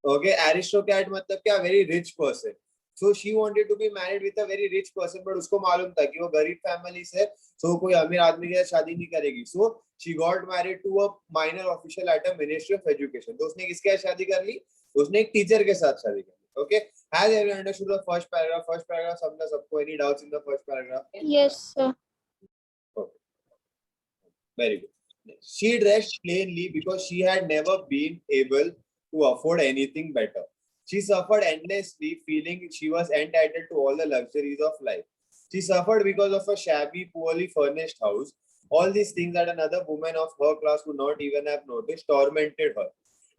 Okay, aristocrat मतलब क्या? Very rich person. So she wanted to be married with a very rich person, but उसको मालूम था कि वो गरीब फैमिली से, so कोई अमीर आदमी के साथ शादी नहीं करेगी. So she got married to a minor official at a Ministry of Education. तो उसने किसके साथ शादी कर ली? उसने एक टीचर के साथ शादी कर ली. Okay, has everyone understood the first paragraph? First paragraph समझा सबको? Any doubts in the first paragraph? Yes, sir. Okay, very good. She dressed plainly because she had never been able to afford anything better. She suffered endlessly, feeling she was entitled to all the luxuries of life. She suffered because of a shabby, poorly furnished house. All these things that another woman of her class would not even have noticed tormented her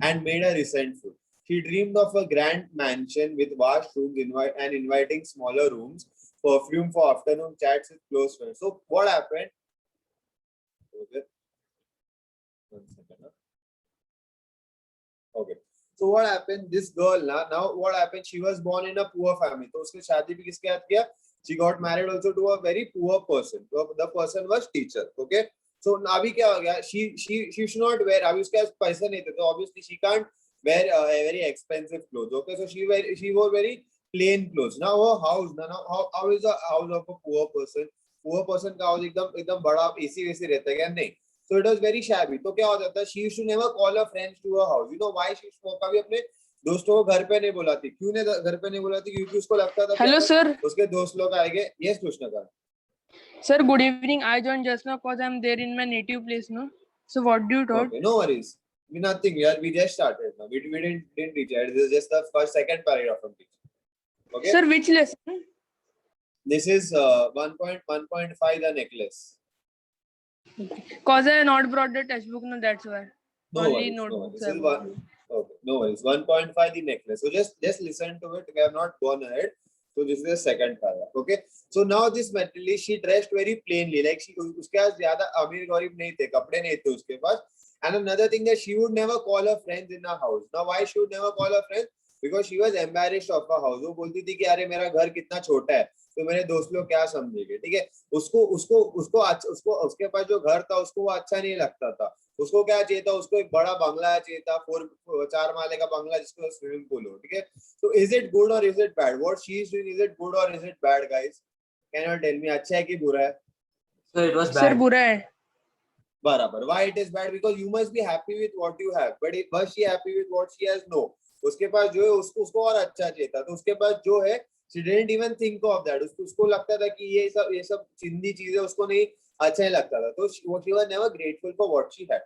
and made her resentful. She dreamed of a grand mansion with vast rooms and inviting smaller rooms, perfume for afternoon chats with close friends. So what happened? Okay. 1 second. Okay. So what happened? This girl now what happened? She was born in a poor family. So उसने शादी भी किसके साथ किया? She got married also to a very poor person. So the person was teacher. Okay. So अभी क्या हो गया? She should not wear. अभी उसके पास पैसे नहीं थे, तो obviously she can't wear a very expensive clothes. Okay. So she wore very plain clothes. Now her house. Now how is the house of a poor person? Poor person का house एकदम बड़ा AC वैसे रहता है क्या? नहीं. So it was very shabby. तो क्या हो जाता है? She used to never call her friends to her house. You know why she कभी अपने दोस्तों को घर पे नहीं बुलाती? क्यों नहीं घर पे नहीं बुलाती? क्योंकि उसको लगता था हेलो सर, उसके दोस्त लोग आएंगे. Yes, Krishna. Sir, good evening. I joined just now because I'm there in my native place, no? So what do you thought? Okay, no worries. Nothing. We just started. No, we didn't teach it. This is just the second paragraph from teaching. Okay. Sir, which lesson? This is 1.1.5 the necklace. Cause I not brought the textbook, no, that's why. No Only worries. notebooks. This is one. Okay, no worries. 1.5 the necklace. So just listen to it. We have not gone ahead. So this is the second paragraph. Okay. So now this materially she dressed very plainly. Like उसके पास ज़्यादा अमीर गरीब नहीं थे, कपड़े नहीं थे उसके पास. And another thing that she would never call her friends in her house. Now why she would never call her friends? Because she was embarrassed of her house. वो बोलती थी कि अरे मेरा घर कितना छोटा है, तो मेरे दोस्त लोग क्या समझेंगे. ठीक है. उसको उसके पास जो घर था उसको वो अच्छा नहीं लगता था. उसको क्या चाहिए था? उसको एक बड़ा बंगला चाहिए था, 4 माले का बंगला जिसको स्विमिंग पूल हो. ठीक है. So is it good or is it bad? What she is doing, is it good or is it bad, guys? Can you tell me? अच्छा है कि बुरा है? So it was bad. Sir, बुरा है. बराबर. Why it is bad? Because you must be happy with what you have. But was she happy with what she has? No. उसके पास जो है उसको और अच्छा चाहिए था. तो उसके पास जो है, she didn't even think of that. उसको लगता था कि ये सब चिंदी चीजें उसको नहीं अच्छा नहीं लगता था. तो she was never grateful for what she had.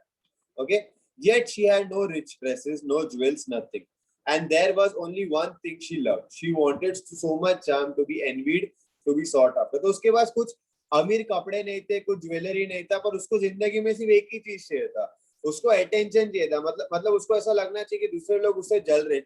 Okay. Yet she had no rich dresses, no jewels, nothing. And there was only one thing she loved. She wanted so much charm to be envied, to be sought after. तो उसके पास कुछ अमीर कपड़े नहीं थे, कुछ jewellery नहीं था, पर उसको जिंदगी में सिर्फ एक ही चीज चाहिए था. उसको अटेंशन चाहिए था. मतलब उसको ऐसा लगना चाहिए कि दूसरे लोग उससे जल रहे.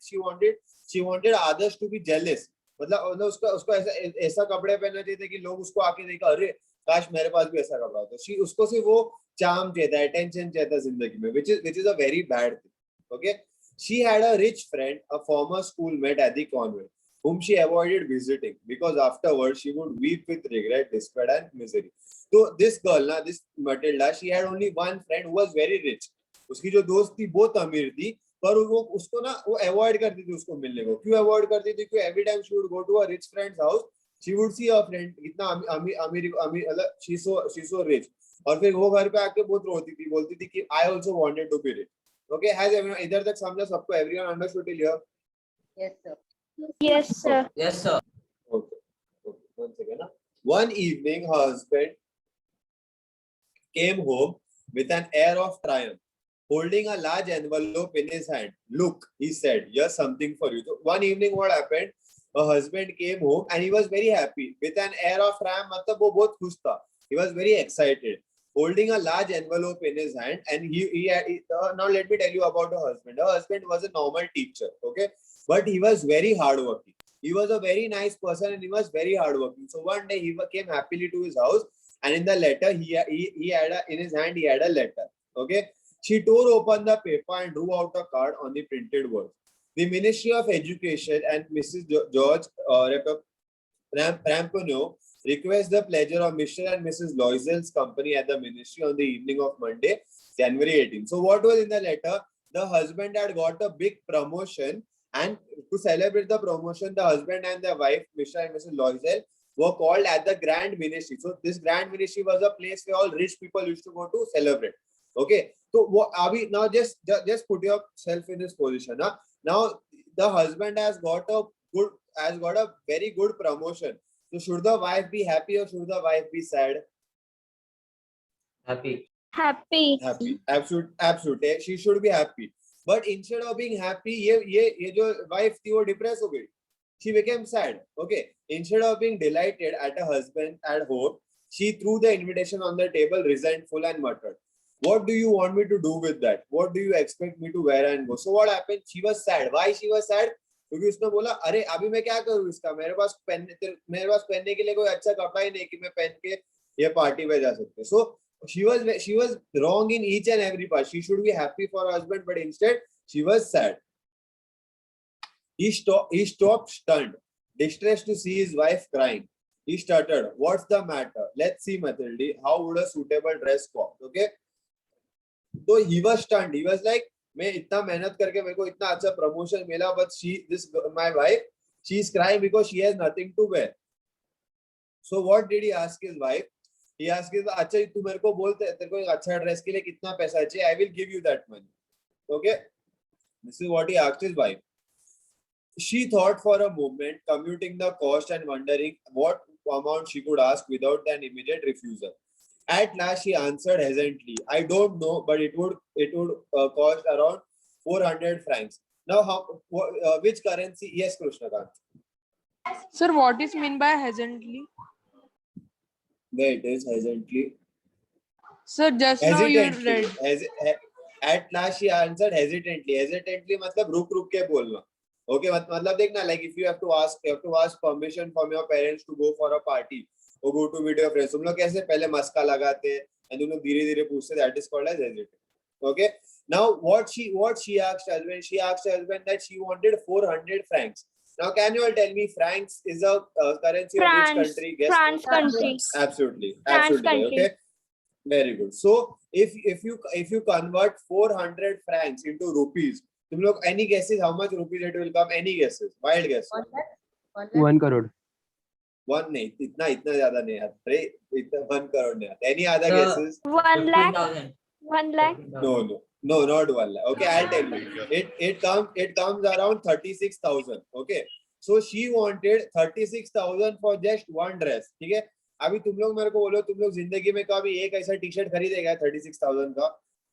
She wanted others to be jealous. मतलब उसको ऐसा कपड़े पहनना चाहिए थे कि लोग उसको आके देखा, अरे काश मेरे पास भी ऐसा कपड़ा होता. उसको सिर्फ वो चार्म चाहिए था, अटेंशन चाहिए था जिंदगी में, which is a very bad thing. Okay. She had a rich friend, a former schoolmate at the convent, whom she avoided visiting because afterwards she would weep with regret, despair, and misery. So this girl, this Matilda, she had only one friend who was very rich. उसकी जो दोस्त थी बहुत अमीर थी, पर वो उसको वो अवॉइड करती थी उसको मिलने को. क्यों अवॉइड करती थी? क्योंकि every time she would go to a rich friend's house, she would see her friend इतना अमीर मतलब she's so rich. और फिर वो घर पे आके बहुत रोती थी, बोलती थी कि I also wanted to be rich. Okay, has everyone इधर तक समझा सबको? Everyone understood till here? Yes, sir. Yes, sir. Yes, sir. Okay. One second. One evening, her husband came home with an air of triumph, holding a large envelope in his hand. Look, he said, here's something for you. So one evening, what happened? Her husband came home and he was very happy with an air of triumph. मतलब वो बहुत खुश था. He was very excited, holding a large envelope in his hand. And now let me tell you about her husband. Her husband was a normal teacher, okay, but he was very hardworking. He was a very nice person and he was very hardworking. So one day he came happily to his house, and in the letter he had in his hand he had a letter. Okay, she tore open the paper and drew out a card on the printed words. The Ministry of Education and Mrs. George Ramponneau request the pleasure of Mr. and Mrs. Loisel's company at the ministry on the evening of Monday, January 18. So what was in the letter? The husband had got a big promotion And to celebrate the promotion, the husband and the wife, Mr. and Mrs. Loisel, were called at the Grand Ministry. So this Grand Ministry was a place where all rich people used to go to celebrate. Okay, so now just put yourself in this position. Now the husband has got a very good promotion. So should the wife be happy or should the wife be sad? Happy. Happy. Happy. Absolute. She should be happy. But instead of being happy, ये जो wife थी वो depressed हो गई. She became sad. Okay. Instead of being delighted at her husband at home, she threw the invitation on the table, resentful, and muttered, "What do you want me to do with that? What do you expect me to wear and go?" So what happened? She was sad. Why she was sad? क्योंकि उसने बोला, अरे अभी मैं क्या करूँ इसका, मेरे पास पहनने के लिए कोई अच्छा कपड़ा ही नहीं कि मैं पहन के ये पार्टी में जा सकते. So she was wrong in each and every part. She should be happy for her husband, but instead she was sad. He stopped stunned, distressed to see his wife crying. He stuttered, "What's the matter? Let's see, Mathilde. How would a suitable dress cost?" Okay. So he was stunned. He was like, मैं इतना मेहनत करके मेरे को इतना अच्छा promotion मिला, but my wife, she is crying because she has nothing to wear. So what did he ask his wife? He asked his, अच्छा तू मेरे को बोलते तेरे को एक अच्छा ड्रेस के लिए कितना पैसा चाहिए? I will give you that money. Okay. This is what he asked his wife. She thought for a moment, commuting the cost and wondering what amount she could ask without an immediate refusal. At last, she answered hesitantly, "I don't know, but it would cost around 400 francs." Now, which currency? Yes, Krishnakant. Sir, what is mean by hesitantly? There it is, hesitantly. Sir, just now you read. At last, she answered hesitantly. Hesitantly मतलब रुक के बोलना. Okay, मतलब देखना, like if you have to ask permission from your parents to go for a party or go to meet your friends. तुम लोग कैसे पहले मस्का लगाते and तुम लोग धीरे-धीरे पूछते, that is called as hesitant. Okay. Now what she asked husband? She asked husband that she wanted 400 francs. Now can you all tell me, francs is a currency of which country? Guess. France country. Absolutely. France Absolutely. country. Okay. Very good. So if you convert 400 francs into rupees, तुम लोग any guesses how much rupees it will come? Any guesses? Wild guess. 1 crore. One नहीं, इतना ज्यादा नहीं आता. अरे इतना 1 crore नहीं आता. Any other guesses? 1 lakh. 15,000. 1 lakh. No, not 1 lakh. Okay, I'll tell you. It comes around 36,000. Okay, so she wanted 36,000 for just one dress. ठीक है? अभी तुम लोग मेरे को बोलो, तुम लोग जिंदगी में कभी एक ऐसा टी शर्ट खरीदेगा 36,000 का?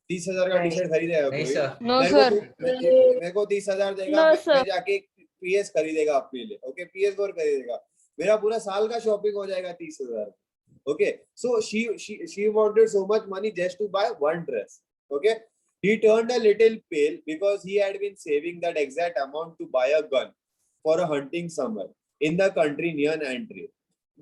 30,000 का टी शर्ट खरीदेगा नहीं कोई? सर. No, sir. मेरे को 30,000 देगा, No, sir. मैं जाके PS खरीदेगा अपने लिए. ओके, PS4 खरीदेगा, मेरा पूरा साल का शॉपिंग हो जाएगा 30,000. Okay, so she wanted so much money just to buy one dress. Okay, he turned a little pale because he had been saving that exact amount to buy a gun for a hunting summer in the country near Antrim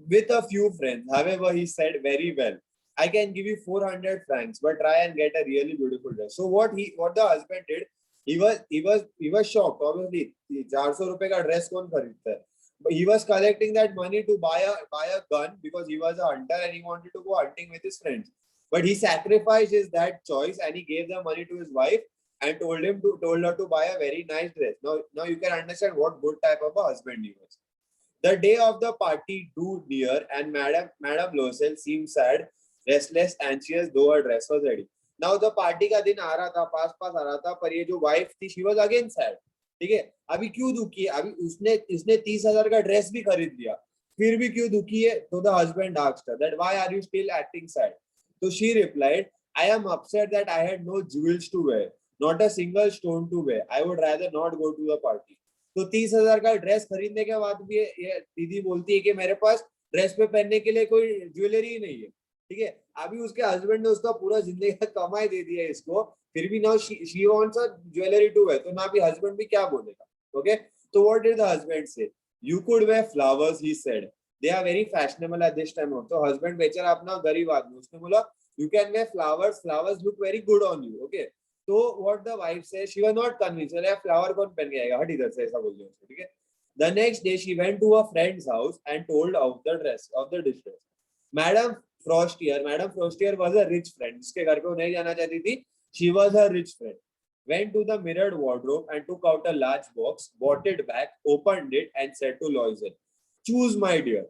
with a few friends. However, he said, "Very well, I can give you 400 francs, but try and get a really beautiful dress." So what the husband did, he was shocked. Obviously, 400 रुपए का dress कौन खरीदता है? But he was collecting that money to buy a gun because he was a hunter and he wanted to go hunting with his friends. But he sacrificed that choice and he gave the money to his wife and told her to buy a very nice dress. Now you can understand what good type of a husband he was. The day of the party drew near and Madame Loisel seemed sad, restless, anxious, though her dress was ready. Now the party का दिन आ रहा था, पास आ रहा था, पर ये जो wife थी, she was again sad. ठीक है, अभी क्यों दुखी है? अभी इसने 30,000 का ड्रेस भी खरीद लिया, फिर भी क्यों दुखी है? तो the husband asked her that why are you still acting sad? So she replied, "I am upset that I had no jewels to wear, not a single stone to wear. I would rather not go to the party." तो 30,000 का dress खरीदने के बाद भी ये दीदी बोलती है कि मेरे पास ड्रेस पे पहनने के लिए कोई ज्वेलरी ही नहीं है. ठीक है, अभी उसके हस्बैंड ने उसका पूरा जिंदगी का कमाई दे दिया है इसको, फिर भी now she wants a jewelry to wear. तो ना भी हस्बैंड भी क्या बोलेगा? Okay, so what did the husband say? "You could wear flowers," he said. "They are very fashionable at this time." तो husband बेचारा अपना गरीब आदमी, उसने बोला you can wear flowers look very good on you. Okay, so what the wife said, she was not convinced. अरे flower कौन पहन के आएगा, हट इधर से, ऐसा बोल दिया उसको. ठीक है, the next day she went to a friend's house and told of the distress. Madame Frostier was a rich friend. जिसके घर पे वो नहीं जाना चाहती थी, she was a rich friend. went to the mirrored wardrobe and took out a large box, brought it back, opened it, and said to Loisel, "Choose, my dear."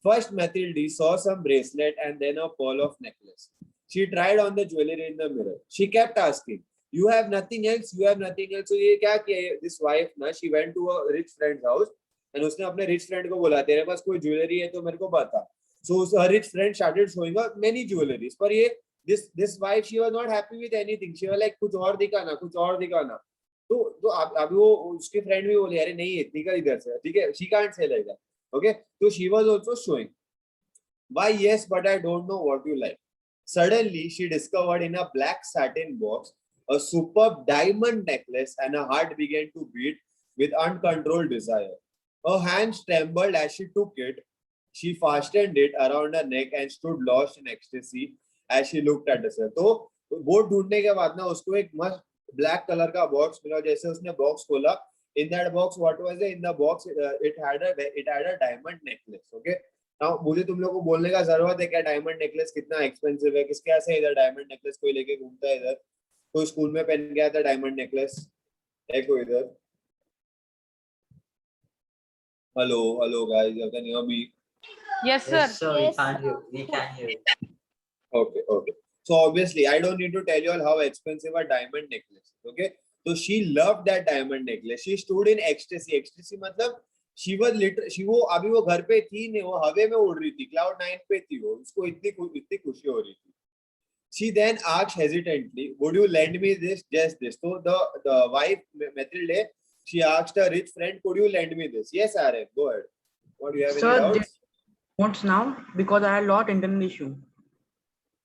First, Mathilde saw some bracelet and then a pearl of necklace. She tried on the jewelry in the mirror. She kept asking, "You have nothing else? You have nothing else?" So ये क्या किया? This wife ना, she went to a rich friend's house and उसने अपने rich friend को बोला, तेरे पास कोई jewelry है तो मेरे को बता. So her rich friend started showing her many jewelries. पर ये this wife, she was not happy with anything. She was like, कुछ और दिखाना, कुछ और दिखाना. तो अभी वो उसके फ्रेंड भी बोले, अरे नहीं इतनी का इधर से, ठीक है, she can't say like that. Okay, so she was also showing. Why yes, but I don't know what you like. Suddenly, she discovered in a black satin box a superb diamond necklace, and her heart began to beat with uncontrolled desire. Her hands trembled as she took it. She fastened it around her neck and stood lost in ecstasy as she looked at herself. तो वो ढूंढने के बाद ना उसको एक मस्त black colour का बॉक्स मिला. जैसे उसने बॉक्स खोला, in that box what was there? In the box it had a diamond necklace. Okay, now मुझे तुम लोगों को बोलने का जरूरत है क्या डायमंड नेकलेस कितना एक्सपेंसिव है? किसके ऐसे इधर डायमंड नेकलेस कोई लेके घूमता है? इधर कोई स्कूल में पहन के आता है डायमंड नेकलेस? है कोई इधर? Hello guys, you can hear me? Yes, sir. Yes, sir. Yes, We can hear you. Okay. So obviously, I don't need to tell you all how expensive a diamond necklace is. Okay. So she loved that diamond necklace. She stood in ecstasy. Ecstasy मतलब she was literally, वो अभी वो घर पे थी नहीं, वो हवे में उड़ रही थी, cloud 9 पे थी वो, उसको इतनी खुशी हो रही थी. She then asked hesitantly, "Would you lend me this, just this?" So the wife Mathilde, she asked her rich friend, "Could you lend me this?" Yes, Aaron, go ahead. What, do you have any Sir, doubts? what's now? Because I had a lot internet issue.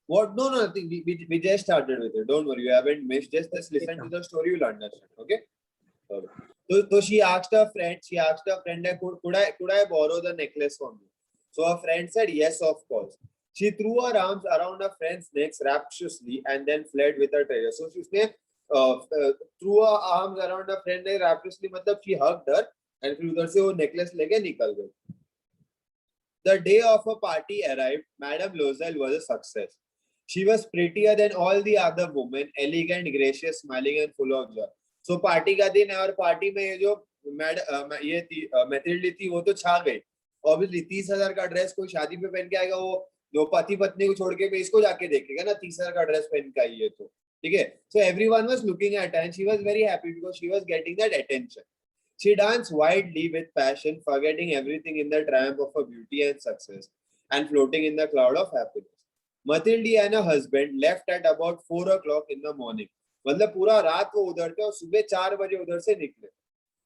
What? No, nothing. We just started with it. Don't worry, you haven't missed. Just listen to the story, you'll understand. Okay. So she asked her friend. That, could I borrow the necklace from you? So her friend said yes, of course. She threw her arms around her friend's neck rapturously and then fled with her treasure. So she threw her arms around her friend's neck rapturously. मतलब she hugged her and फिर उधर से वो necklace लेके निकल गई. The day of her party arrived. Madame Loisel was a success. She was prettier than all the other women, elegant, gracious, smiling, and full of joy. So party का दिन है और party में ये जो Mathilde थी वो तो छा गई. Obviously 30,000 का ड्रेस कोई शादी पे पहन के आएगा, वो पति पत्नी को छोड़ के भी इसको जाके देखेगा ना, 30,000 का ड्रेस पहन के आई है तो, ठीक है. So everyone was looking at her and she was very happy because she was getting that attention. She danced wildly with passion, forgetting everything in the triumph of her beauty and success, and floating in the cloud of happiness. Mathilde and her husband left at about 4 o'clock in the morning. मतलब पूरा रात वो उधर थे और सुबह 4 बजे उधर से निकले.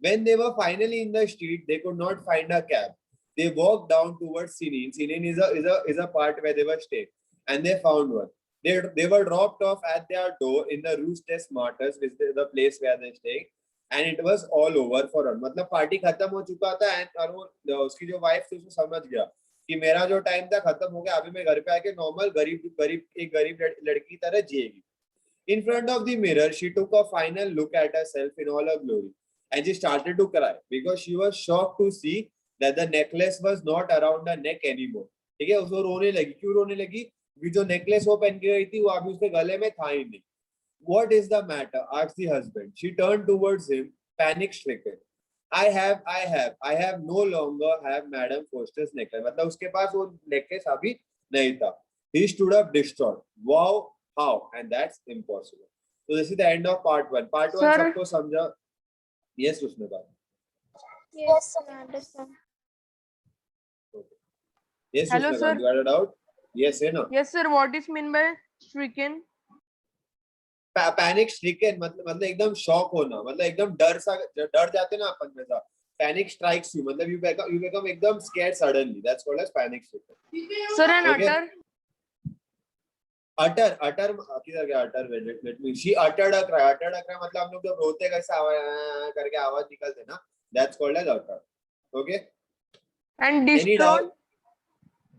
When they were finally in the street, they could not find a cab. They walked down towards Sinin. Sinin is a part where they were staying, and they found one. They were dropped off at their door in the Rue des Martyrs, which is the place where they staying, and it was all over for her. मतलब party खत्म हो चुका था और वो उसकी जो wife थी उसको समझ गया कि मेरा जो टाइम था खत्म हो गया, अभी मैं घर पे आके नॉर्मल एक गरीब लड़की की तरह जिएगी. In front of the mirror, she took a final look at herself in all her glory, and she started to cry because she was shocked to see that the necklace was not around her neck anymore. ठीक है, उसको रोने लगी. क्यों रोने लगी? कि जो नेकलेस वो पहन के गई थी वो अभी उसके गले में था ही नहीं. What is the matter? asked the husband. She turned towards him, panic-stricken. I have no longer have Madame Foster's necklace. मतलब उसके पास वो नेकलेस अभी नहीं था. He stood up distraught. Wow, how? And that's impossible. So this is the end of part 1. Part 1 Sir. सबको समझा? Yes, उसने बात. Yes, I understand. Yes, Hello, Usman, sir. you got it out? Yes, है ना? Yes, sir. What is mean by stricken? Panic stricken मतलब एकदम shock होना, मतलब एकदम डर जाते ना अपन में सा. पैनिक स्ट्राइक्स यू मतलब you become एकदम scared suddenly. That's called as panic stricken. Sir, an Okay. utter. किधर गया utter? Let me. She uttered a cry. मतलब हम लोग जब रोते कैसे आवाज करके आवाज निकलते ना, that's called as utter. Okay. And Any doubt?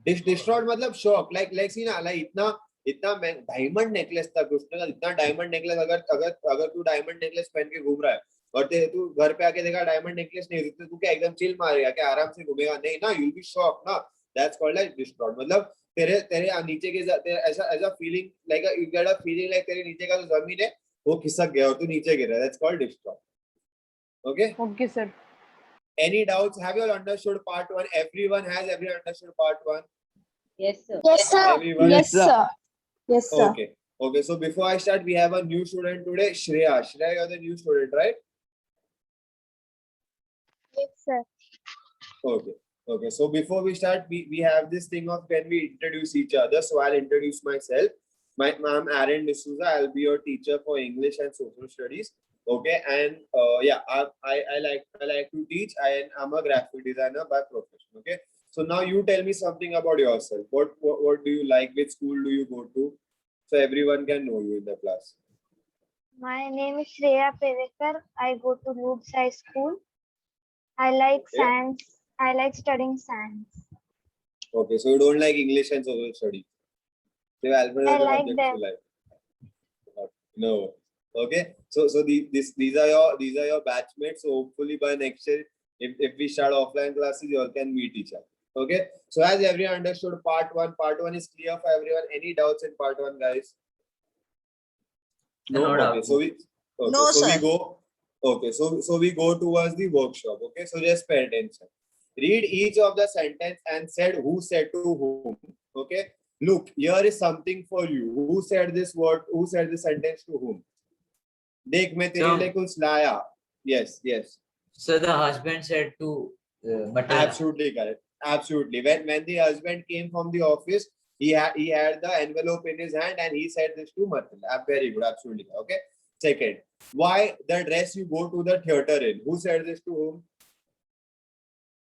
distraught. Distraught मतलब shock. Like see ना, like इतना डायमंड नेकलेस था कृष्ण का. इतना डायमंड नेकलेस अगर तू डायमंड नेकलेस पहन के घूम रहा है और तू घर पे आके देखा डायमंड नेकलेस नहीं, तो तू क्या एकदम चिल मारेगा क्या, आराम से घूमेगा? नहीं ना, यू विल बी शॉक ना. That's called like distraught. मतलब तेरे नीचे के ऐसा feeling like you get a feeling like तेरे नीचे का जो जमीन है वो खिसक गया और तू नीचे गिरा, that's called destroy. Okay? Okay, sir. Any doubts? Have you all understood part 1? Everyone understood part 1? Yes, sir. Yes, sir. Everyone? Yes, sir. Yes, sir. Okay. Okay, so before I start, we have a new student today, Shreya. Shreya, you're the new student, right? Yes, sir. Okay. Okay, so before we start, we have this thing of can we introduce each other. So I'll introduce myself. I'm Aaron D'Souza. I'll be your teacher for English and Social Studies. Okay, and yeah, I like to teach. I'm a graphic designer by profession. Okay, so now you tell me something about yourself. What do you like? Which school do you go to? So everyone can know you in the class. My name is Shreya Perekar. I go to Loops High School. I like Okay. science. I like studying science. Okay, so you don't like English and Social Studies. So Alfred, I other like subjects them. you like. No. Okay, so these are your batchmates. So hopefully by next year, if we start offline classes, you all can meet each other. Okay, so as everyone understood part 1, part 1 is clear for everyone. Any doubts in part 1, guys? No. No Okay, doubt. so we we go towards the workshop. Okay, so just pay attention. Read each of the sentence and said who said to whom. Okay, look, here is something for you. Who said this word? Who said this sentence to whom? देख मैं तेरे लिए कुछ लाया. Yes. So the husband said to Matilda. Absolutely correct. Absolutely. When the husband came from the office, he had the envelope in his hand and he said this to Matilda. Very good. Absolutely. Okay. Second, why the dress you go to the theater in? Who said this to whom?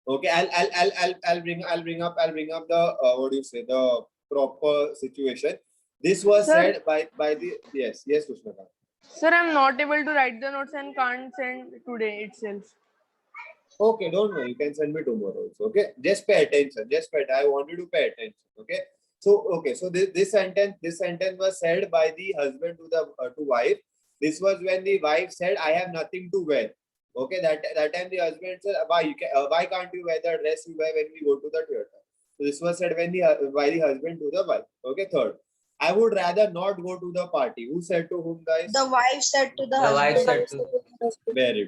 Okay. I'll bring up the what do you say, the proper situation. This was Sir. said by the yes Krishnakant. Sir, I'm not able to write the notes and can't send today itself. Okay, don't worry. You can send me tomorrow also. Okay, just pay attention. I want you to pay attention. Okay. So this sentence was said by the husband to the to wife. This was when the wife said, "I have nothing to wear." Okay, that time the husband said, why can't you wear the dress you wear when we go to the theater? So this was said by the husband to the wife. Okay, third, I would rather not go to the party. Who said to whom, guys? The wife said to the The wife husband. said to Very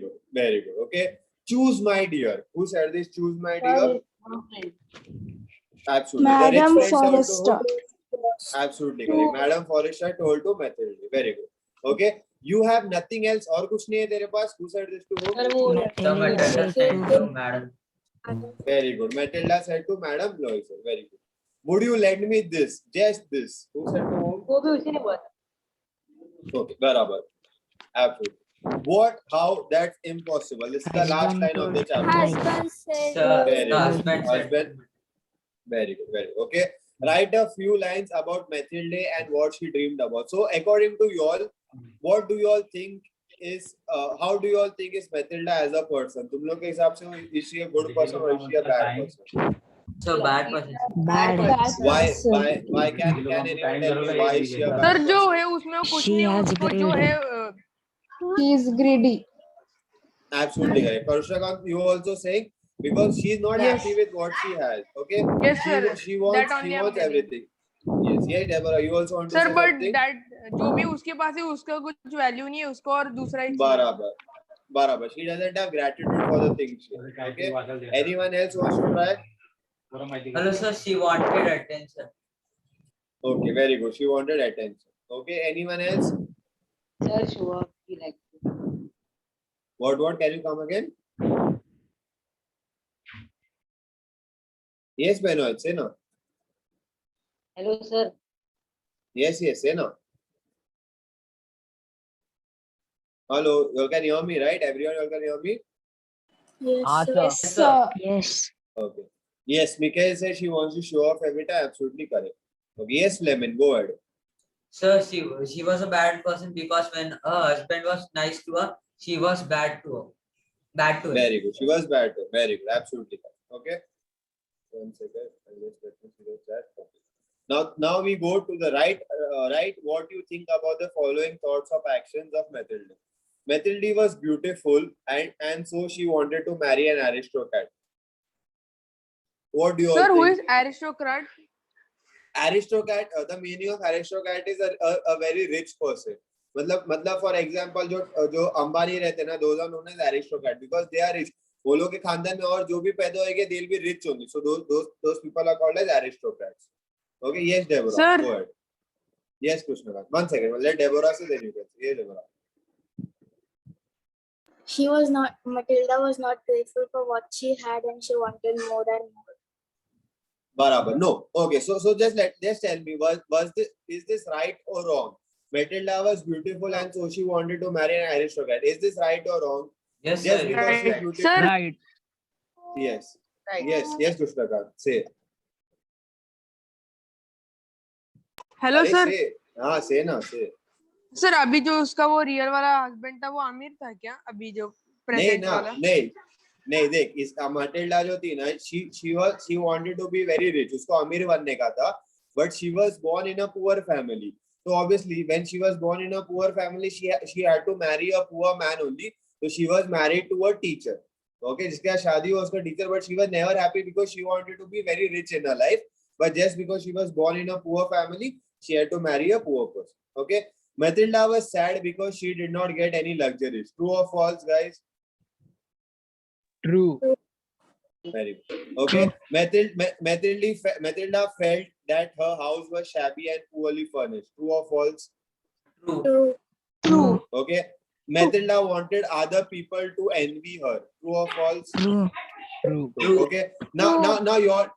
good. Okay. Choose my dear. Who said this? Choose my dear. Absolutely. The rich Madam friend told to Forrester. whom? Absolutely correct. Madam Forrester told to Mathilde. Very good. Okay. You have nothing else. और कुछ नहीं है तेरे पास. Who said this to whom? the Matilda said to Madam. Very good. Matilda said to Madam Lois. Very good. Would you lend me this? Just this. Who said to whom? वो भी उसी ने बोला. Okay. बराबर. Absolutely. What? How? That's impossible. This is the last line of the chapter. Husband said. Very The good. husband said. Husband. Very good. Okay. Write a few lines about Mathilde and what she dreamed about. So, according to you all, what do you all think is? How do you all think is Mathilda as a person? तुम लोग के हिसाब से is she a good person or is she a bad person? So bad person. Bad. Why can anyone tell me why is she a bad sir person? जो है उसमें वो कुछ नहीं है, उसको जो है He is greedy. Absolutely correct. Parshakant, you also saying because she is not Yes. happy with what she has. Okay. Yes, sir. She wants That only I'm telling. everything. Yes, Deborah. You also want to sir say but something? That जो भी उसके पास है उसका कुछ value नहीं है, उसको और दूसरा ही चाहिए. Barabar. She doesn't have gratitude for the things. Okay. Anyone else wants to try? Hello, sir. She wanted attention. Okay, very good. She wanted attention. Okay. Anyone else? Sir, show up. He like. What? Can you come again? Yes, Benoit. Say no. Hello, sir. Yes. Say no. Hello. You all can hear me, right? Everyone, you all can hear me? Yes, sir. sir. Yes. Okay. Yes, Mikhail says she wants to show off every time. Absolutely correct. Okay. Yes, Lemon, go ahead. Sir, she was a bad person because when her husband was nice to her, she was bad to her. Bad to him. Very good. She was bad. Very good. Absolutely correct. Okay. 1 second. I'll just let me see the chat. Okay. Now we go to the right. Right. What do you think about the following thoughts of actions of Mathilde? Mathilde was beautiful and so she wanted to marry an aristocrat. What do you all Sir, think? who is aristocrat? Aristocrat, the meaning of aristocrat is a very rich person. मतलब for example जो अंबानी रहते हैं ना, those are known as aristocrat because they are rich. वो लोग के खानदान में और जो भी पैदा होंगे they'll be rich only. So those people are called as aristocrats. Okay, yes, Deborah, Sir. go ahead. Yes, Krishnakant. 1 second. Let Deborah say, then you can say. Yes, Deborah. Matilda was not grateful for what she had and she wanted more and more. Barabar. No. Okay. So just tell me, is this right or wrong? Matilda was beautiful and so she wanted to marry an aristocrat. Is this right or wrong? Yes, Yes, sir. because she is Right. beautiful. Sir. Right. Yes. Right. Yes, Krishnakant. Say. Hello अरे sir. say. हाँ, say ना, say. Sir अभी जो उसका वो real वाला husband था वो आमिर था क्या? अभी जो नहीं प्रेजेंट ना, वाला? नहीं देख, इसका मटिल्डा जो थी ना, she wanted to be very rich. उसको अमीर बनने का था, but she was born in a poor family. So obviously when she was born in a poor family, she had to marry a poor man only. So she was married to a teacher. Okay, जिसके साथ शादी हुआ उसका teacher, but she was never happy because she wanted to be very rich in her life. But just because she was born in a poor family, she had to marry a poor person. Okay, Matilda was sad because she did not get any luxuries. True or false, guys? True. Very good. Okay. Matilda felt that her house was shabby and poorly furnished. True or false? True. True. Okay. Matilda wanted other people to envy her. True or false? True. True. Okay. Now you all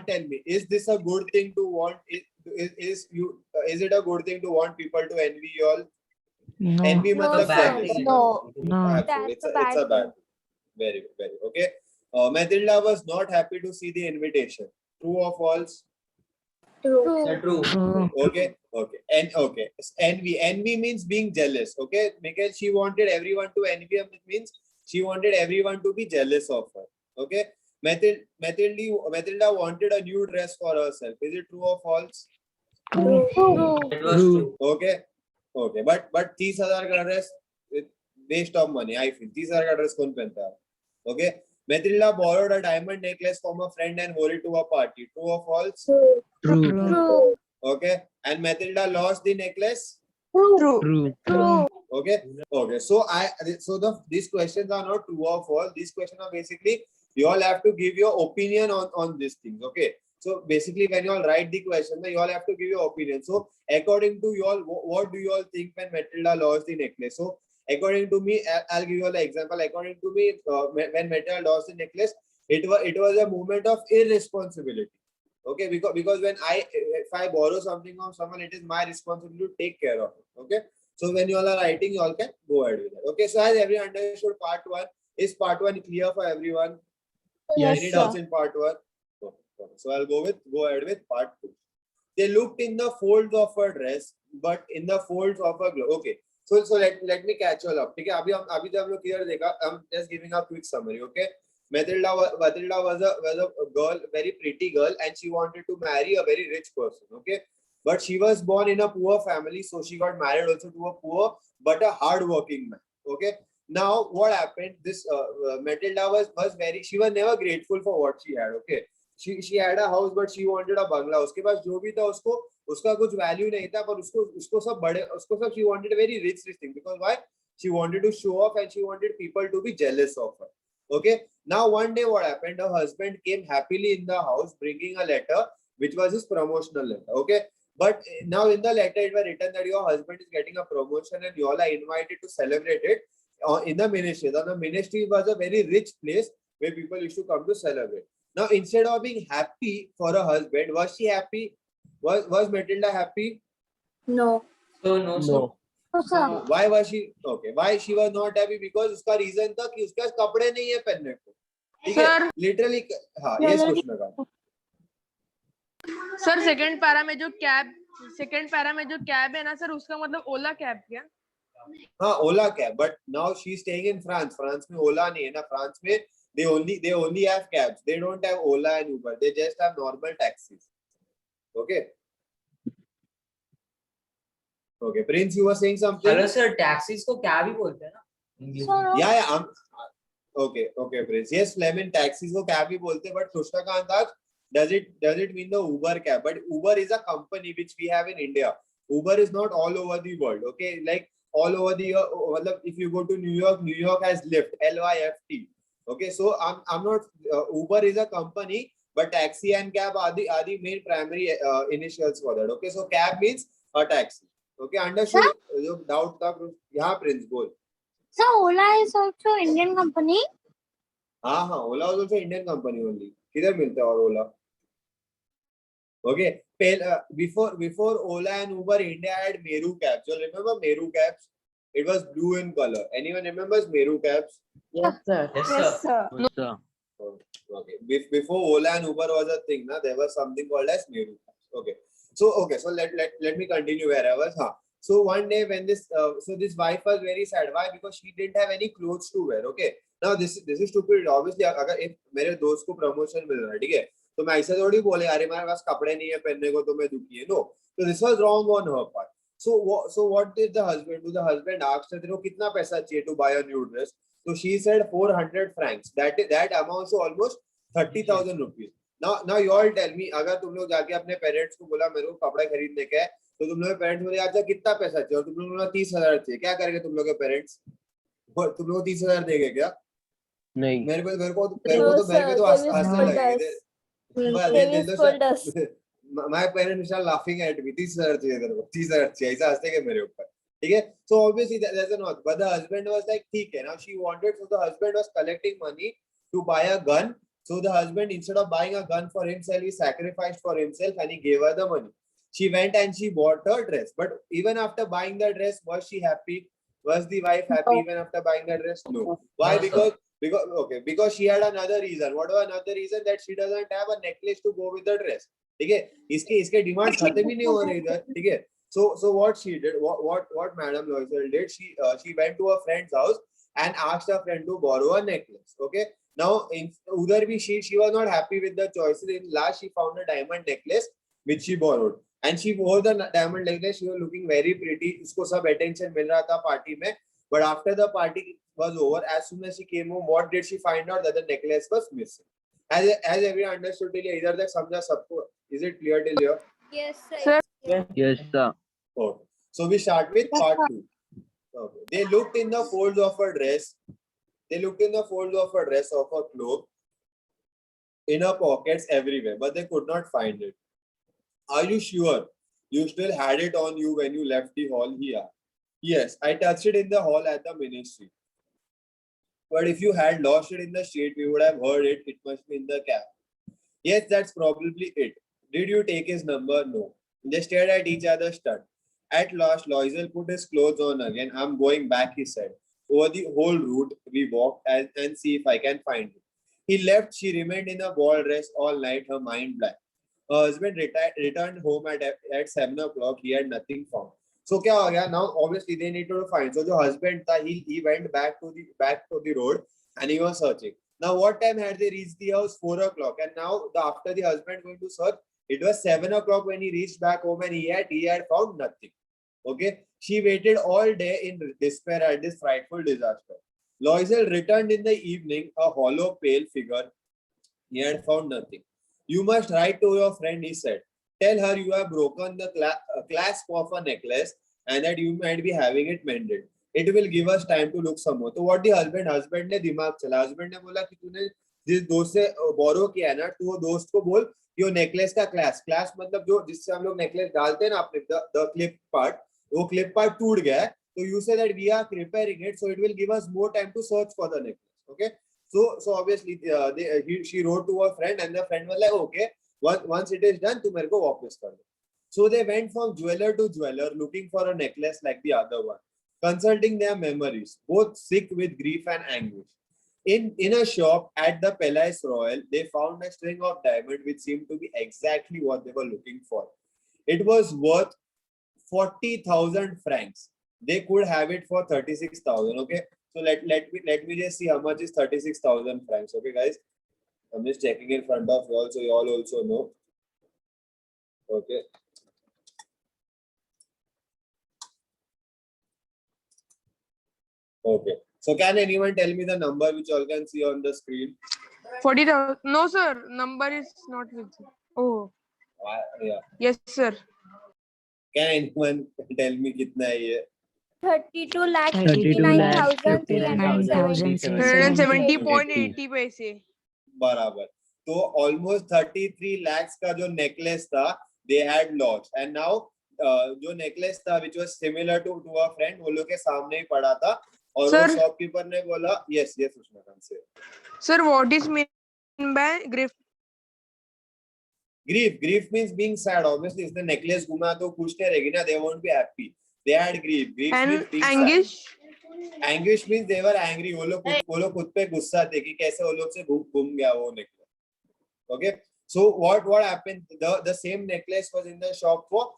tell me, is this a good thing to want? Is it a good thing to want people to envy you all? No. Envy No, matlab bad jealous. thing. No. No. Absolutely. That's a It's a bad bad. Very good. Very good. Okay. Matilda was not happy to see the invitation. True or false? True. Sir, true. True. Okay. Okay. Envy means being jealous. Okay. Because she wanted everyone to envy her, it means she wanted everyone to be jealous of her. Okay. Matilda wanted a new dress for herself. Is it true or false? True. It was true. Okay. But 30,000 का dress, waste of money. I feel 30,000 का dress कौन पहनता है? Okay. Matilda borrowed a diamond necklace from a friend and wore it to a party. True or false? True. Okay. And Matilda lost the necklace. True. True. Okay. So these questions are not true or false. These questions are basically you all have to give your opinion on these things. Okay. So basically, when you all write the question, you all have to give your opinion. So according to you all, what do you all think when Matilda lost the necklace? So according to me, I'll give you all an example. According to me, when Matilda lost the necklace, it was a moment of irresponsibility. Okay, because if I borrow something from someone, it is my responsibility to take care of it. Okay. So when you all are writing, you all can go ahead with it. Okay. So has everyone understood part 1? Is part 1 clear for everyone? Yes, Any sir. doubts in part 1? Okay. So I'll go ahead with part 2. They looked in the folds of her dress, but in the folds of her glove. Okay. So let me catch you all up. Okay. अभी जब हम लोग clear देखा, I'm just giving a quick summary. Okay. Matilda was a girl, very pretty girl, and she wanted to marry a very rich person. Okay. But she was born in a poor family, so she got married also to a poor but a hard-working man. Okay. Now what happened? This Matilda she was never grateful for what she had. Okay. She had a house, but she wanted a bungalow. उसके पास जो भी था उसका कुछ value नहीं था, पर उसको सब she wanted a very rich thing, because why? She wanted to show off and she wanted people to be jealous of her. Okay. Now one day what happened? Her husband came happily in the house bringing a letter, which was his promotional letter. Okay. But now in the letter it was written that your husband is getting a promotion and you all are invited to celebrate it in the ministry. The ministry was a very rich place where people used to come to celebrate. Now instead of being happy for her husband, was she happy? Was Matilda happy? No. So no, sir. No. Why was she okay? Why she was not happy? Because उसका reason था कि उसके पास कपड़े नहीं है पहनने को. ठीक है? Sir. Literally, हाँ. Yes, Krishnakant. Sir second para में जो कैब है ना सर, उसका मतलब ओला कैब क्या? हाँ, ओला cab. But now she's staying in France. France में ओला नहीं है ना. France में they only have cabs. They don't have Ola and Uber. They just have normal taxis. Okay. Okay, Prince, you were saying something. Hello, sir. Taxis को क्या भी बोलते हैं ना? English. Yeah. Okay, Prince. Yes, Fleming, taxis को cab भी बोलते हैं, but Krishnakant, does it mean the Uber cab? But Uber is a company which we have in India. Uber is not all over the world. Okay, like all over the if you go to New York has Lyft, Lyft. Okay, so I'm not Uber is a company, but taxi and cab are the main primary initials for that. Okay, so cab means a taxi. Okay, understood? जो doubt था यहाँ Prince बोल. So Ola is also Indian company. हाँ, Ola is also Indian company only. किधर मिलता है और Ola? Okay, before Ola and Uber, India had Meru cabs. So remember Meru cabs? It was blue in color. Anyone remembers Meru cabs? Yes, sir. Yes, sir. Okay. Before Ola and Uber was a thing, there was something called as Meru cabs. Okay. So let me continue where I was. So one day when this wife was very sad. Why? Because she didn't have any clothes to wear. Okay. Now this is stupid. Obviously, if मेरे दोस्त को promotion मिल रहा है, ठीक है, तो मैं ऐसे थोड़ी बोले अरे मेरे पास कपड़े नहीं है पहनने को तो मैं दुखी है. No. So this was wrong on her part. So what did the husband do? The husband asked her, तेरे को कितना पैसा चाहिए to buy a new dress? So she said 400 francs. That amounts to almost 30,000 rupees. Now you all tell me, अगर तुम लोग जाके अपने पेरेंट्स को बोला मेरे को कपड़े खरीदने का है, तो तुम लोग के पेरेंट्स बोले अच्छा कितना पैसा चाहिए, और तुम लोग 30,000 चाहिए, क्या करेंगे तुम लोग के पेरेंट्स? तुम लोग 30,000 देंगे क्या? नहीं. मेरे को तो हंसने लगेंगे. My parents are laughing at me. 30,000 चाहिए तेरे को, 30,000 चाहिए, ऐसा हंसते के मेरे ऊपर. ठीक है? So obviously there's a not. But the husband was like, ठीक है. Now she wanted, so the husband was collecting money to buy a gun. So the husband, instead of buying a gun for himself, he sacrificed for himself and he gave her the money. She went and she bought her dress. But even after buying the dress, was she happy? Was the wife happy even after buying the dress? No. Why? Because she had another reason. What was another reason? That she doesn't have a necklace to go with the dress. ठीक है? इसके demand खत्म ही नहीं हो रहे इधर. ठीक है? So what she did, what Madam Loisel did, she went to a friend's house and asked her friend to borrow a necklace. Okay. Now, udhar bhi she was not happy with the choices. In last, she found a diamond necklace which she borrowed, and she wore the diamond necklace. She was looking very pretty. Usko sab attention mil raha tha party mein. But after the party was over, as soon as she came home, what did she find out? That the necklace was missing. Has everyone understood till here? Idhar tak samjha sabko? Is it clear till here? Yes, Sir. Yes, sir. Okay. So we start with part 2. Okay. They looked in the folds of her dress. They looked in the folds of her dress, of her cloak, in her pockets, everywhere, but they could not find it. Are you sure you still had it on you when you left the hall? He asked. Yes, I touched it in the hall at the ministry. But if you had lost it in the street, we would have heard it. It must be in the cab. Yes, that's probably it. Did you take his number? No. They stared at each other stunned. At last, Loisel put his clothes on again. I'm going back, he said. Over the whole route, we walked and see if I can find it. He left. She remained in a ball dress all night, her mind blank. Her husband returned home at 7 o'clock. He had nothing found. So क्या हो गया? Now obviously they need to find. So जो husband था, he went back to the road and he was searching. Now what time had they reached the house? 4 o'clock. And now after the husband going to search, it was 7 o'clock when he reached back home and he had found nothing. Okay. She waited all day in despair at this frightful disaster. Loisel returned in the evening, a hollow, pale figure. He had found nothing. You must write to your friend, he said. Tell her you have broken the clasp of a necklace and that you might be having it mended. It will give us time to look some more. So what the husband ने दिमाग चला. Husband ने बोला कि तूने जिस दोस्त से borrow किया ना, तो वो दोस्त को बोल कि वो necklace का clasp मतलब जो जिससे हम लोग necklace डालते हैं ना अपने the clip part, वो clip part टूट गया है. So you say that we are repairing it, so it will give us more time to search for the necklace. Okay. So obviously she wrote to her friend and the friend was like, okay, once it is done, tu mere ko वापस कर दो. So they went from jeweler to jeweler looking for a necklace like the other one, consulting their memories, both sick with grief and anguish. In a shop at the Palais Royal, they found a string of diamonds which seemed to be exactly what they were looking for. It was worth 40,000 francs. They could have it for 36,000. Okay. So let me just see how much is 36,000 francs. Okay, guys. I'm just checking in front of you all so you all also know. Okay. Okay. So can anyone tell me the number which all can see on the screen? 40,000. No, sir. Number is not with you. Oh. Yeah. Yes, sir. Can anyone tell me kitna hai ye? 32 lakh 32 lakh 170.80 पैसे. बराबर. तो almost 33 lakhs का जो necklace था, they had lost, and now जो necklace था which was similar to a friend, वो लोग के सामने ही पड़ा था, और वो Sir. shopkeeper ने बोला yes उष्णा से. Sir, what is mean by grief? Grief means being sad. Obviously इसने necklace घुमा तो खुश नहीं रहेगी ना, they won't be happy. They had grief means And being anguish? sad. Anguish means they were angry. वो लोग खुद पे गुस्सा थे कि कैसे वो लोग से घूम गया वो necklace. Okay, so what happened? The same necklace was in the shop for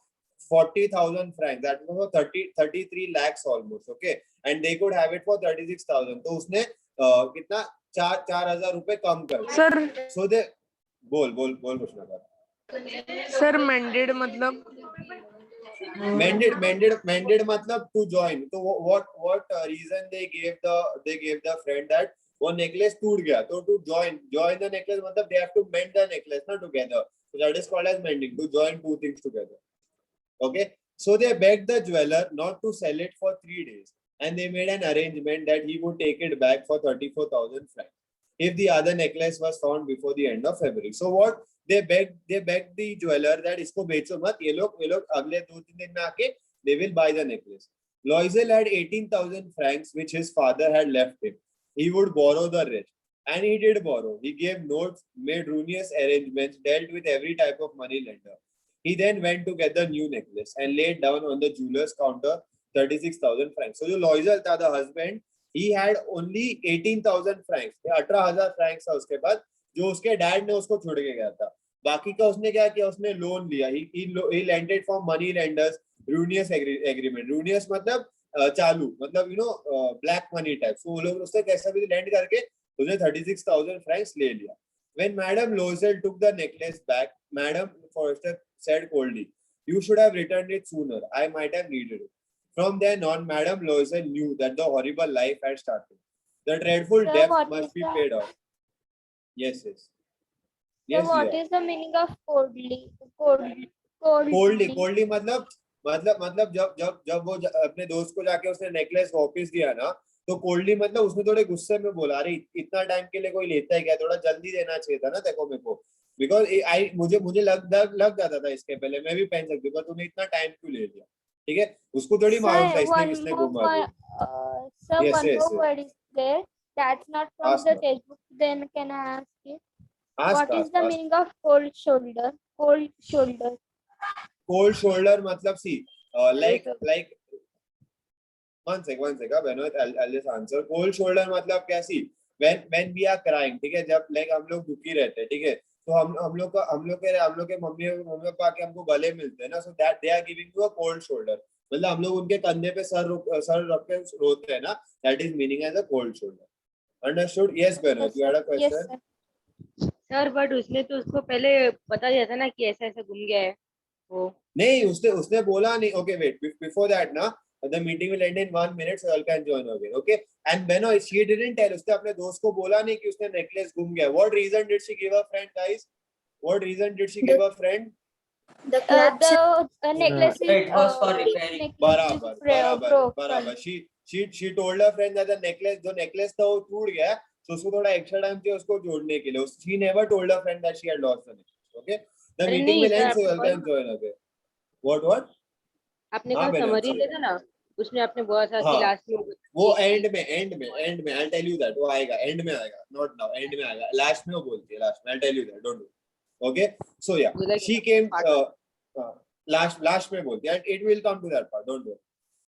40,000 francs. That was for 33 lakhs almost. Okay, and they could have it for 36,000. तो उसने कितना 4,000 रुपए कम कर दिए. Sir, So they बोल कुछ ना कर. sir, mended मतलब? Mended मतलब to join. So what reason they gave the friend that वो necklace टूट गया, तो to join the necklace मतलब they have to mend the necklace ना together. So that is called as mending, to join two things together. Okay, so they begged the jeweler not to sell it for 3 days, and they made an arrangement that he would take it back for 34,000 francs if the other necklace was found before the end of February. So what they begged the jeweler that इसको बेचो मत, ये लोग अगले 2-3 दिन में आके they will buy the necklace. Loisel had 18,000 francs which his father had left him. He would borrow the rest, and he did borrow. He gave notes, made ruinous arrangements, dealt with every type of money lender. He then went to get the new necklace and laid down on the jeweler's counter 36,000 francs. So जो Loisel था, the husband, he had only 18,000 francs. 18,000 francs था उसके बाद, जो उसके dad ने उसको छोड़ के गया था. बाकी का उसने क्या किया, उसने लोन लिया. He lent it from money lenders, ruinous agreement. Ruinous मतलब चालू, मतलब black money type. So वो लोग उससे कैसा भी lend करके उसने 36,000 francs ले लिया. When Madame Loisel took the necklace back, Madame Forrester said coldly, "You should have returned it sooner. I might have needed it." From then on, Madame Loisel knew that the horrible life had started. The dreadful Sir, debt what must is be the- paid off. Yes. So Yes, what yeah. is the meaning of coldly? Coldly मतलब जब वो अपने दोस्त को जाके उसने necklace वापस दिया ना, तो कोल्डली मतलब उसने थोड़े गुस्से में बोला, अरे इतना टाइम के लिए कोई लेता है क्या, थोड़ा जल्दी देना चाहिए था ना देखो मेरे को, बिकॉज मुझे लग जाता था इसके पहले मैं भी पहन सकती, पर तूने इतना टाइम क्यों ले लिया. ठीक है, उसको थोड़ी मालूम था इसने घुमा दिया. Sir, Yes, one yes, more word is there. That's not from Ask the now. textbook. Then can I ask you? Ask. What is the meaning of cold shoulder? Cold shoulder. Cold shoulder मतलब see, like one sec, Benoit, I'll just answer. Cold shoulder मतलब क्या, see, when we are crying, ठीक है, जब like हम लोग दुखी रहते हैं, ठीक है, तो हम लोग के मम्मी पापा के हमको गले मिलते हैं ना, so that they are giving you a cold shoulder. मतलब हम लोग उनके कंधे पे सर रख के रोते हैं ना, that is meaning as a cold shoulder. Understood? Yes, Benoit, you had a question? Yes, sir. Sir but उसने तो उसको पहले बता दिया था ना कि ऐसा ऐसा घूम गया है वो. नहीं, उसने बोला नहीं. Okay, wait, before that ना, the meeting will end in 1 minute, so you can join again. Okay, and Benoit, she didn't tell. उसने अपने दोस्त को बोला नहीं कि उसने necklace घूम गया. What reason did she give her friend, guys? What reason did she give her friend? The necklace is. It was for repairing. बराबर. She told her friend that the necklace था वो टूट गया, so उसको थोड़ा extra time चाहिए उसको जोड़ने के लिए. She never told her friend that she had lost the necklace. Okay, the अरे meeting नहीं, will end, sir, so you can join again. What? आपने हाँ, कहा मैंने समरी answer देता ना, उसमें आपने बहुत सारा हाँ. लास्ट में वो end में I'll tell you that. वो आएगा, end में आएगा, not now, end में आएगा. Last में वो बोलती है, last में I'll tell you that, don't worry. Okay, so yeah, she came last में बोलती है, and it will come to that part, don't worry.